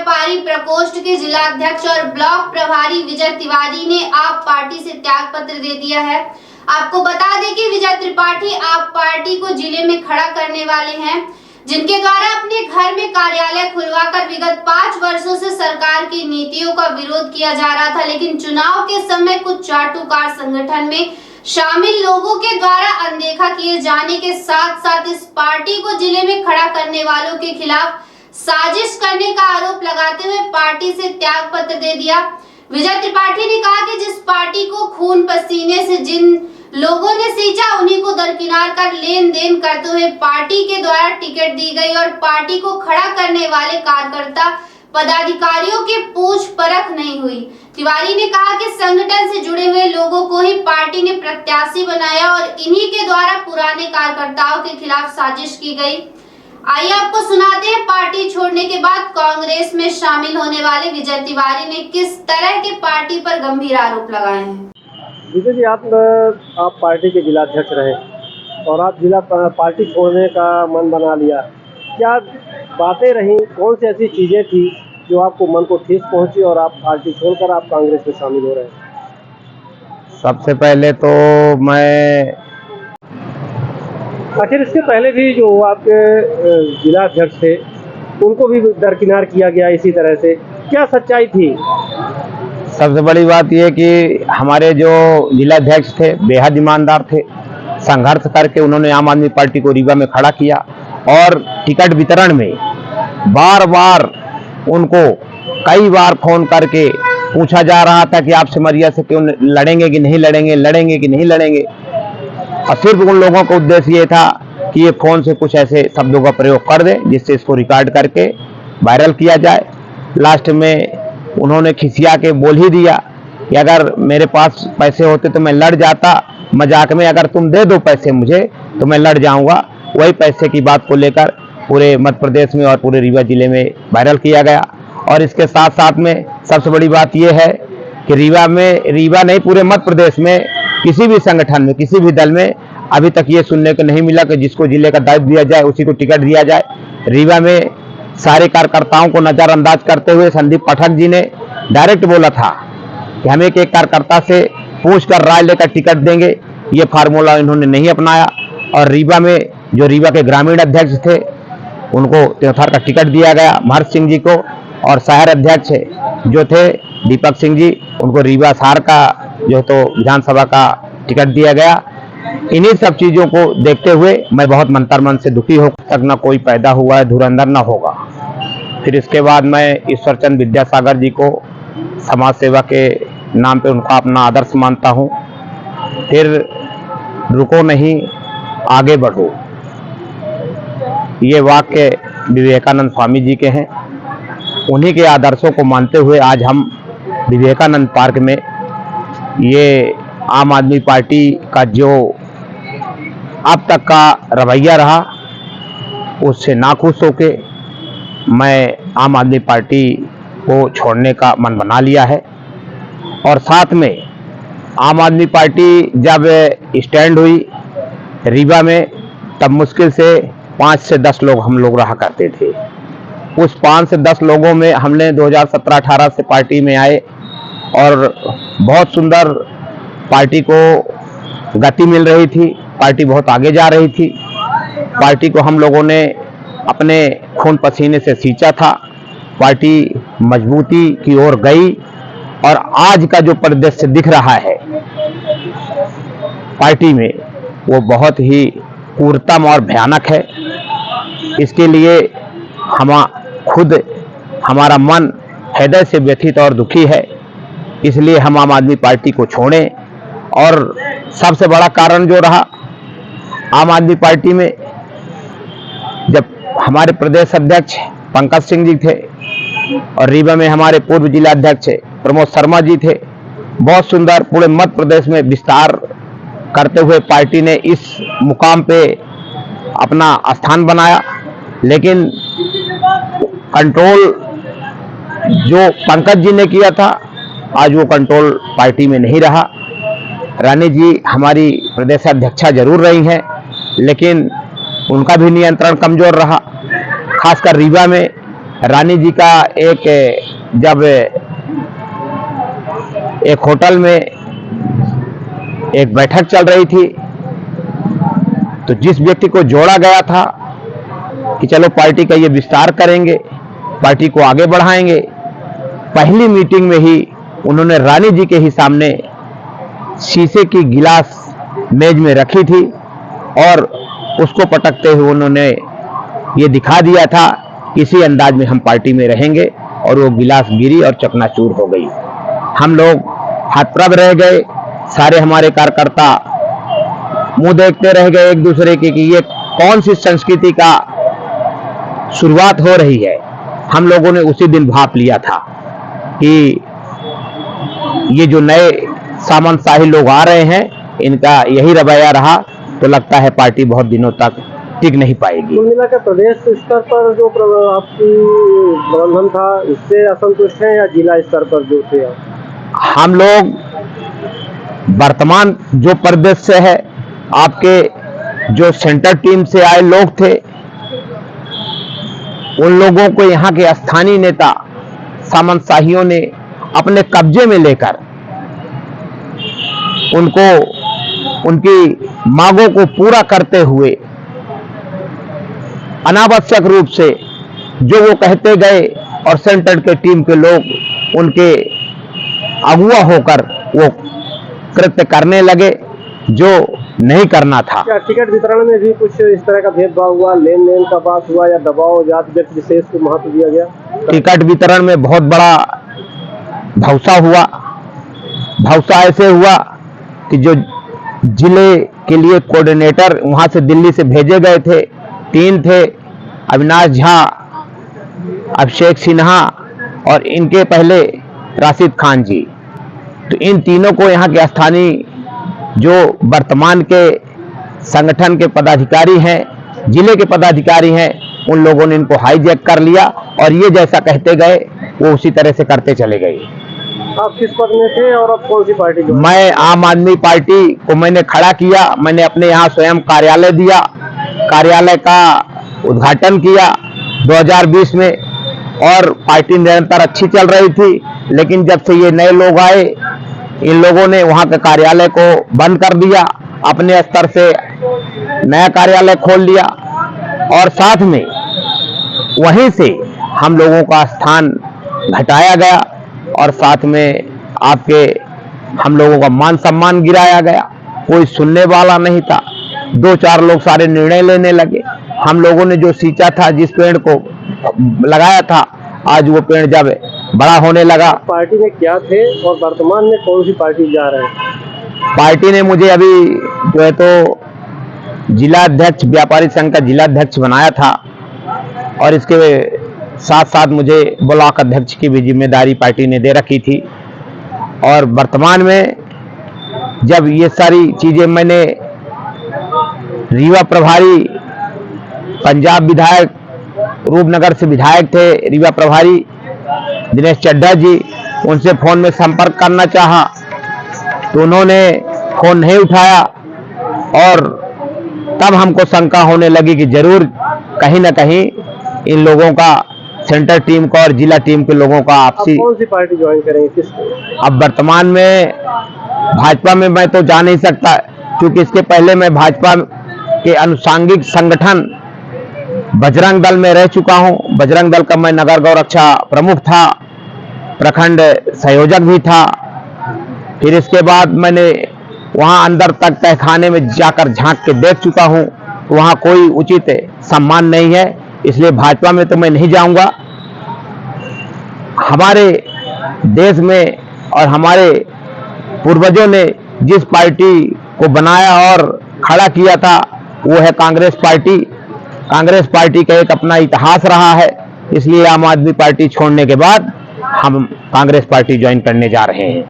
व्यापारी प्रकोष्ठ के जिलाध्यक्ष और ब्लॉक प्रभारी विजय तिवारी ने आप पार्टी से त्याग पत्र दे दिया है। आपको बता दें कि विजय त्रिपाठी आप पार्टी को जिले में खड़ा करने वाले हैं, जिनके द्वारा अपने घर में कार्यालय खुलवाकर विगत 5 वर्षों से सरकार की नीतियों का विरोध किया जा रहा था, लेकिन चुनाव के समय कुछ चाटुकार संगठन में शामिल लोगों के द्वारा अनदेखा किए जाने के साथ साथ इस पार्टी को जिले में खड़ा करने वालों के खिलाफ साजिश करने का आरोप लगाते हुए पार्टी से त्याग पत्र दे दिया। विजय त्रिपाठी ने कहा कि जिस पार्टी को खून पसीने से जिन लोगों ने सींचा उन्हीं को दरकिनार कर लेन देन करते हुए पार्टी के द्वारा टिकट दी गई और पार्टी को खड़ा करने वाले कार्यकर्ता पदाधिकारियों की पूछ परख नहीं हुई। तिवारी ने कहा कि संगठन से जुड़े हुए लोगों को ही पार्टी ने प्रत्याशी बनाया और इन्हीं के द्वारा पुराने कार्यकर्ताओं के खिलाफ साजिश की गई। आइए आपको सुनाते हैं पार्टी छोड़ने के बाद कांग्रेस में शामिल होने वाले विजय तिवारी ने किस तरह के पार्टी पर गंभीर आरोप लगाए हैं। विजय जी, आप पार्टी के जिलाध्यक्ष रहे और आप जिला पार्टी छोड़ने का मन बना लिया। क्या बातें रहीं, कौन सी ऐसी चीज़ें थी जो आपको मन को ठेस पहुंची और आप पार्टी छोड़कर आप कांग्रेस में शामिल हो रहे हैं? सबसे पहले तो मैं आखिर इसके पहले भी जो आपके जिलाध्यक्ष थे उनको भी दरकिनार किया गया इसी तरह से, क्या सच्चाई थी? सबसे बड़ी बात यह कि हमारे जो जिलाध्यक्ष थे बेहद ईमानदार थे। संघर्ष करके उन्होंने आम आदमी पार्टी को रीवा में खड़ा किया और टिकट वितरण में बार बार उनको कई बार फोन करके पूछा जा रहा था कि आप सिमरिया से क्यों लड़ेंगे कि नहीं लड़ेंगे, लड़ेंगे कि नहीं लड़ेंगे। और सिर्फ उन लोगों का उद्देश्य ये था कि ये फोन से कुछ ऐसे शब्दों का प्रयोग कर दें जिससे इसको रिकॉर्ड करके वायरल किया जाए। लास्ट में उन्होंने खिसिया के बोल ही दिया कि अगर मेरे पास पैसे होते तो मैं लड़ जाता, मजाक में अगर तुम दे दो पैसे मुझे तो मैं लड़ जाऊंगा। वही पैसे की बात को लेकर पूरे मध्य प्रदेश में और पूरे रीवा जिले में वायरल किया गया। और इसके साथ साथ में सबसे बड़ी बात यह है कि रीवा नहीं पूरे मध्य प्रदेश में किसी भी संगठन में किसी भी दल में अभी तक ये सुनने को नहीं मिला कि जिसको जिले का दायित्व दिया जाए उसी को टिकट दिया जाए। रीवा में सारे कार्यकर्ताओं को नजरअंदाज करते हुए संदीप पाठक जी ने डायरेक्ट बोला था कि हम एक कार्यकर्ता से पूछकर राय लेकर टिकट देंगे। ये फार्मूला इन्होंने नहीं अपनाया और रीवा में जो रीवा के ग्रामीण अध्यक्ष थे उनको त्योथार का टिकट दिया गया महर्ष सिंह जी को, और शहर अध्यक्ष जो थे दीपक सिंह जी उनको रीवा शहर का जो तो विधानसभा का टिकट दिया गया। इन्हीं सब चीज़ों को देखते हुए मैं बहुत मंतर मन से दुखी हो तक न कोई पैदा हुआ है धुरंधर न होगा। फिर इसके बाद मैं ईश्वरचंद विद्यासागर जी को समाज सेवा के नाम पे उनका अपना आदर्श मानता हूँ। फिर रुको नहीं आगे बढ़ो, ये वाक्य विवेकानंद स्वामी जी के हैं। उन्हीं के आदर्शों को मानते हुए आज हम विवेकानंद पार्क में ये आम आदमी पार्टी का जो अब तक का रवैया रहा उससे नाखुश होके मैं आम आदमी पार्टी को छोड़ने का मन बना लिया है। और साथ में आम आदमी पार्टी जब स्टैंड हुई रीवा में तब मुश्किल से 5 से 10 लोग हम लोग रहा करते थे। उस 5 से 10 लोगों में हमने 2017-18 से पार्टी में आए और बहुत सुंदर पार्टी को गति मिल रही थी, पार्टी बहुत आगे जा रही थी। पार्टी को हम लोगों ने अपने खून पसीने से सींचा था, पार्टी मजबूती की ओर गई और आज का जो परिदृश्य दिख रहा है पार्टी में वो बहुत ही क्रूरतम और भयानक है। इसके लिए हमारा मन हृदय से व्यथित और दुखी है। इसलिए हम आम आदमी पार्टी को छोड़ें। और सबसे बड़ा कारण जो रहा आम आदमी पार्टी में जब हमारे प्रदेश अध्यक्ष पंकज सिंह जी थे और रीवा में हमारे पूर्व जिलाध्यक्ष प्रमोद शर्मा जी थे, बहुत सुंदर पूरे मध्य प्रदेश में विस्तार करते हुए पार्टी ने इस मुकाम पे अपना स्थान बनाया। लेकिन कंट्रोल जो पंकज जी ने किया था आज वो कंट्रोल पार्टी में नहीं रहा। रानी जी हमारी प्रदेश अध्यक्षा जरूर रही हैं लेकिन उनका भी नियंत्रण कमजोर रहा। खासकर रीवा में रानी जी का जब एक होटल में एक बैठक चल रही थी, तो जिस व्यक्ति को जोड़ा गया था कि चलो पार्टी का ये विस्तार करेंगे, पार्टी को आगे बढ़ाएंगे, पहली मीटिंग में ही उन्होंने रानी जी के ही सामने शीशे की गिलास मेज में रखी थी और उसको पटकते हुए उन्होंने ये दिखा दिया था कि इसी अंदाज में हम पार्टी में रहेंगे, और वो गिलास गिरी और चकनाचूर हो गई। हम लोग हतप्रभ रह गए, सारे हमारे कार्यकर्ता मुंह देखते रह गए एक दूसरे के कि ये कौन सी संस्कृति का शुरुआत हो रही है। हम लोगों ने उसी दिन भाप लिया था कि ये जो नए सामंतशाही लोग आ रहे हैं, इनका यही रवैया रहा तो लगता है पार्टी बहुत दिनों तक टिक नहीं पाएगी। कुल मिलाकर प्रदेश स्तर पर जो आपकी प्रबंधन था, इससे असंतुष्ट हैं या जिला स्तर पर जो थे आप? हम लोग वर्तमान जो प्रदेश से है, आपके जो सेंटर टीम से आए लोग थे, उन लोगों को यहाँ के स्थानीय नेता सामंतशाहियों ने अपने कब्जे में लेकर उनको उनकी मांगों को पूरा करते हुए अनावश्यक रूप से जो वो कहते गए और सेंटर के टीम के लोग उनके अगुआ होकर वो कृत्य करने लगे जो नहीं करना था। क्या टिकट वितरण में भी कुछ इस तरह का भेदभाव हुआ, लेन देन का बात हुआ या दबाव जाति व्यक्ति विशेष को महत्व दिया गया? टिकट वितरण में बहुत बड़ा भौसा हुआ। भौसा ऐसे हुआ कि जो जिले के लिए कोऑर्डिनेटर वहां से दिल्ली से भेजे गए थे, 3 थे, अविनाश झा, अभिषेक सिन्हा और इनके पहले राशिद खान जी। तो इन तीनों को यहाँ के स्थानीय जो वर्तमान के संगठन के पदाधिकारी हैं, जिले के पदाधिकारी हैं, उन लोगों ने इनको हाईजैक कर लिया और ये जैसा कहते गए वो उसी तरह से करते चले गए। आप किस पद में थे और अब कौन सी पार्टी? मैं आम आदमी पार्टी को मैंने खड़ा किया। मैंने अपने यहाँ स्वयं कार्यालय दिया, कार्यालय का उद्घाटन किया 2020 में, और पार्टी निरंतर अच्छी चल रही थी। लेकिन जब से ये नए लोग आए, इन लोगों ने वहाँ के कार्यालय को बंद कर दिया, अपने स्तर से नया कार्यालय खोल लिया और साथ में वहीं से हम लोगों का स्थान घटाया गया और साथ में आपके हम लोगों का मान सम्मान गिराया गया। कोई सुनने वाला नहीं था, 2-4 लोग सारे निर्णय लेने लगे। हम लोगों ने जो सींचा था, जिस पेड़ को लगाया था, आज वो पेड़ जब बड़ा होने लगा। पार्टी में क्या थे और वर्तमान में कौन सी पार्टी जा रहे हैं? पार्टी ने मुझे अभी जो है तो जिला अध्यक्ष, व्यापारी संघ का जिला अध्यक्ष बनाया था और इसके साथ साथ मुझे ब्लॉक अध्यक्ष की भी जिम्मेदारी पार्टी ने दे रखी थी। और वर्तमान में जब ये सारी चीजें मैंने रीवा प्रभारी, पंजाब विधायक, रूपनगर से विधायक थे रीवा प्रभारी दिनेश चड्ढा जी, उनसे फोन में संपर्क करना चाहा तो उन्होंने फोन नहीं उठाया और तब हमको शंका होने लगी कि जरूर कहीं ना कहीं इन लोगों का, सेंटर टीम का और जिला टीम के लोगों का आपसी। कौन सी पार्टी ज्वाइन करेंगे, किसको? अब वर्तमान में भाजपा में मैं तो जा नहीं सकता, क्योंकि इसके पहले मैं भाजपा के अनुषांगिक संगठन बजरंग दल में रह चुका हूं। बजरंग दल का मैं नगर गौरक्षा प्रमुख था, प्रखंड संयोजक भी था। फिर इसके बाद मैंने वहां अंदर तक तहखाने में जाकर झांक के देख चुका हूं, तो वहां कोई उचित सम्मान नहीं है, इसलिए भाजपा में तो मैं नहीं जाऊंगा। हमारे देश में और हमारे पूर्वजों ने जिस पार्टी को बनाया और खड़ा किया था वो है कांग्रेस पार्टी। कांग्रेस पार्टी का एक अपना इतिहास रहा है, इसलिए आम आदमी पार्टी छोड़ने के बाद हम कांग्रेस पार्टी ज्वाइन करने जा रहे हैं।